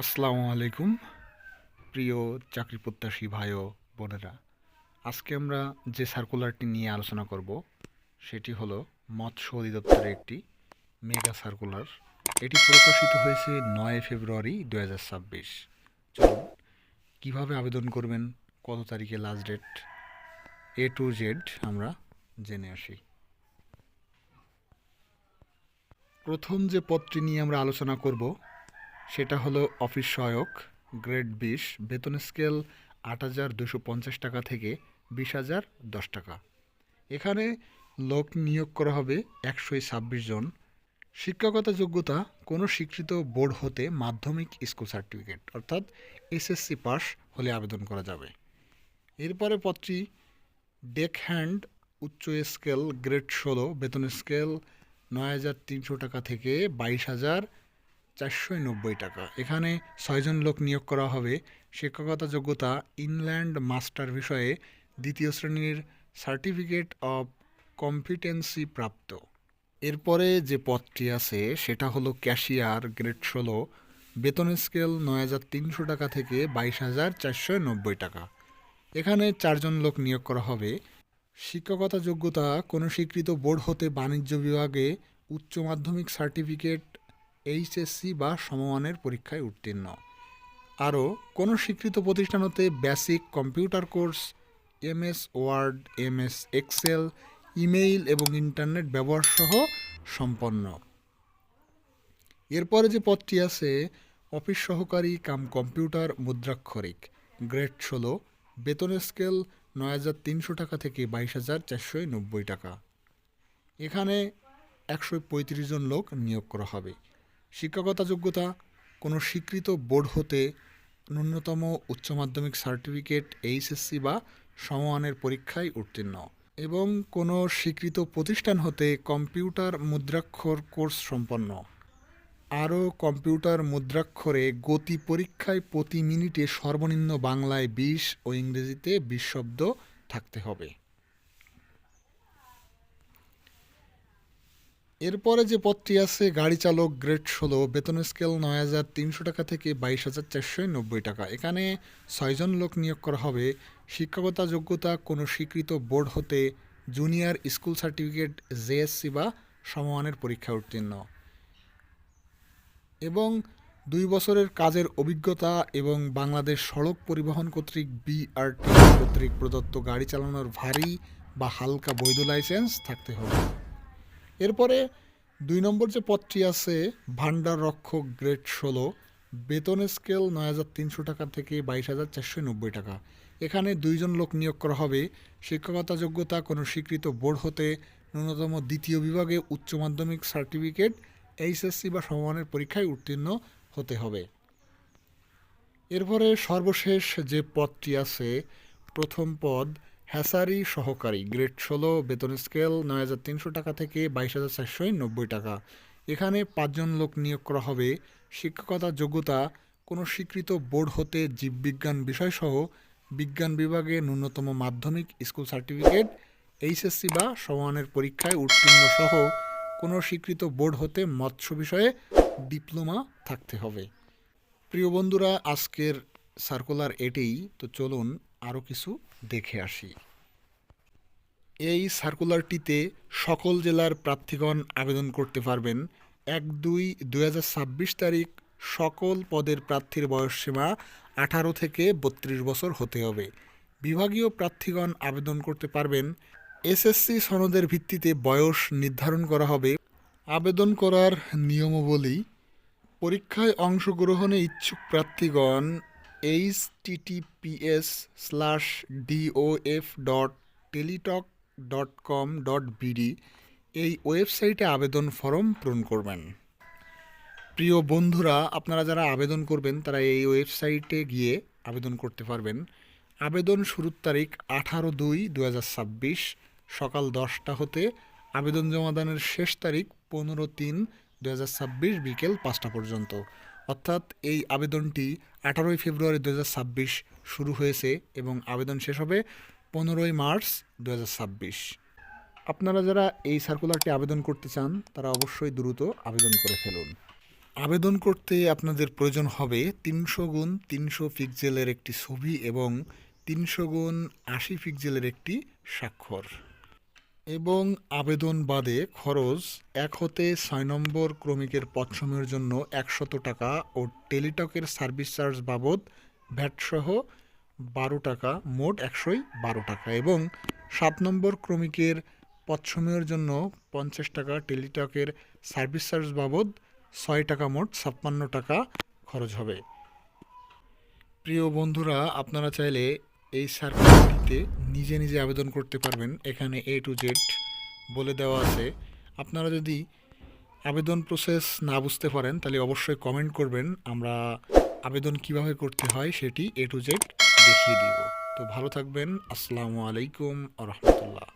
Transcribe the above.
আসসালামু আলাইকুম প্রিয় চাকরি প্রত্যাশী ভাই ও বোনেরা। আজকে আমরা যে সার্কুলারটি নিয়ে আলোচনা করব সেটি হলো মৎস্য অধিদপ্তরের একটি মেগা সার্কুলার। এটি প্রকাশিত হয়েছে 9 ফেব্রুয়ারি 2026। চলুন কীভাবে আবেদন করবেন, কত তারিখে last date, A to Z আমরা জেনে আসি। প্রথম যে পদটি নিয়ে আমরা আলোচনা করব সেটা হলো অফিস সহায়ক, গ্রেড 20, বেতন স্কেল 8,250 টাকা থেকে 20,010 টাকা। এখানে লোক নিয়োগ করা হবে 126 জন। শিক্ষাগত যোগ্যতা কোনো স্বীকৃত বোর্ড হতে মাধ্যমিক স্কুল সার্টিফিকেট অর্থাৎ এসএসসি পাস হলে আবেদন করা যাবে। এরপরে পদটি ডেক হ্যান্ড, উচ্চ স্কেল গ্রেড 16, বেতন স্কেল 9,300 টাকা থেকে 22,490 টাকা। এখানে 6 জন লোক নিয়োগ করা হবে। শিক্ষকতা যোগ্যতা ইনল্যান্ড মাস্টার বিষয়ে 2য় শ্রেণীর সার্টিফিকেট অব কম্পিটেন্সি প্রাপ্ত। এরপরে যে পদটি আছে সেটা হলো ক্যাশিয়ার, গ্রেড 16, বেতন স্কেল 9,300 টাকা থেকে 22,490 টাকা। এখানে 4 জন লোক নিয়োগ করা হবে। শিক্ষকতা যোগ্যতা কোনো স্বীকৃত বোর্ড হতে বাণিজ্য বিভাগে উচ্চ মাধ্যমিক সার্টিফিকেট, এইচএসসি বা সমমানের পরীক্ষায় উত্তীর্ণ। আরও কোনো স্বীকৃত প্রতিষ্ঠান হতে basic computer course, MS word, MS Excel, email এবং ইন্টারনেট ব্যবহার সহ সম্পন্ন। এরপরে যে পদটি আছে অফিস সহকারী কাম কম্পিউটার মুদ্রাক্ষরিক, গ্রেড 16, বেতন স্কেল 9,300 টাকা থেকে 22,490 টাকা। এখানে 135 জন লোক নিয়োগ করা হবে। শিক্ষকতা যোগ্যতা কোনো স্বীকৃত বোর্ড হতে ন্যূনতম উচ্চ মাধ্যমিক সার্টিফিকেট, এইচএসসি বা সমমানের পরীক্ষায় উত্তীর্ণ এবং কোনো স্বীকৃত প্রতিষ্ঠান হতে কম্পিউটার মুদ্রাক্ষর কোর্স সম্পন্ন। আরও কম্পিউটার মুদ্রাক্ষরে গতি পরীক্ষায় প্রতি মিনিটে সর্বনিম্ন বাংলায় 20 ও ইংরেজিতে 20 শব্দ থাকতে হবে। এরপরে যে পদটি আছে গাড়ি চালক, গ্রেড 16, বেতন স্কেল 9,300 টাকা থেকে 22,490 টাকা। এখানে 6 জন লোক নিয়োগ করা হবে। শিক্ষকতা যোগ্যতা কোনো স্বীকৃত বোর্ড হতে জুনিয়র স্কুল সার্টিফিকেট, জেএসসি বা সমমানের পরীক্ষায় উত্তীর্ণ এবং 2 বছরের কাজের অভিজ্ঞতা এবং বাংলাদেশ সড়ক পরিবহন কর্তৃক বিআরটি কর্তৃক প্রদত্ত গাড়ি চালানোর ভারী বা হালকা বৈধ লাইসেন্স থাকতে হবে। এরপরে 2 নম্বর যে পদটি আছে ভান্ডার রক্ষক, গ্রেড 16, বেতন স্কেল 9,300 টাকা থেকে 22,490 টাকা। এখানে 2 জন লোক নিয়োগ করা হবে। শিক্ষকতা যোগ্যতা কোনো স্বীকৃত বোর্ড হতে ন্যূনতম 2য় বিভাগে উচ্চ মাধ্যমিক সার্টিফিকেট, এইচএসসি বা সমমানের পরীক্ষায় উত্তীর্ণ হতে হবে। এরপরে সর্বশেষ যে পদটি আছে প্রথম পদ হ্যাসারি সহকারী, গ্রেড 16, বেতন স্কেল 9,300 টাকা থেকে 22,490 টাকা। এখানে 5 জন লোক নিয়োগ করা হবে। শিক্ষকতা যোগ্যতা কোনো স্বীকৃত বোর্ড হতে জীববিজ্ঞান বিষয়সহ বিজ্ঞান বিভাগে ন্যূনতম মাধ্যমিক স্কুল সার্টিফিকেট, এইচএসসি বা সমমানের পরীক্ষায় উত্তীর্ণ সহ কোনো স্বীকৃত বোর্ড হতে মৎস্য বিষয়ে ডিপ্লোমা থাকতে হবে। প্রিয় বন্ধুরা, আজকের সার্কুলার এটিই। তো চলুন আরও কিছু দেখে আসি। এই সার্কুলারটিতে সকল জেলার প্রার্থীগণ আবেদন করতে পারবেন। 1/2/2026 তারিখ। সকল পদের প্রার্থীর বয়সসীমা 18 থেকে 32 বছর হতে হবে। বিভাগীয় প্রার্থীগণ আবেদন করতে পারবেন। এসএসসি সনদের ভিত্তিতে বয়স নির্ধারণ করা হবে। আবেদন করার নিয়মাবলী: পরীক্ষায় অংশগ্রহণে ইচ্ছুক প্রার্থীগণ https://dof.teletalk.com.bd এই ওয়েবসাইটে আবেদন ফর্ম পূরণ করবেন। প্রিয় বন্ধুরা, আপনারা যারা আবেদন করবেন তারা এই ওয়েবসাইটে গিয়ে আবেদন করতে পারবেন। আবেদন শুরুর তারিখ 18/2/2026 সকাল 10টা হতে। আবেদন জমাদানের শেষ তারিখ 15/3/2026 বিকেল 5টা পর্যন্ত। অর্থাৎ এই আবেদনটি 18 ফেব্রুয়ারি 2026 শুরু হয়েছে এবং আবেদন শেষ হবে 15 মার্চ 2026। আপনারা যারা এই সার্কুলারটি আবেদন করতে চান তারা অবশ্যই দ্রুত আবেদন করে ফেলুন। আবেদন করতে আপনাদের প্রয়োজন হবে 300x300 পিক্সেলের একটি ছবি এবং 300x80 পিক্সেলের একটি স্বাক্ষর। এবং আবেদন বাদে খরচ 1 হতে 6 নম্বর ক্রমিকের পদসমূহের জন্য 100 টাকা ও টেলিটকের সার্ভিস চার্জ বাবদ ভ্যাটসহ 12 টাকা, মোট 112 টাকা। এবং 7 নম্বর ক্রমিকের পদসমূহের জন্য 50 টাকা, টেলিটকের সার্ভিস চার্জ বাবদ 6 টাকা, মোট 56 টাকা খরচ হবে। প্রিয় বন্ধুরা, আপনারা চাইলে এই সার্কুলারটিতে নিজে নিজে আবেদন করতে পারবেন। এখানে A to Z বলে দেওয়া আছে। আপনারা যদি আবেদন প্রসেস না বুঝতে পারেন তাহলে অবশ্যই কমেন্ট করবেন, আমরা আবেদন কিভাবে করতে হয় সেটি A to Z দেখিয়ে দিব। তো ভালো থাকবেন। আসসালামু আলাইকুম ওয়া রাহমাতুল্লাহ।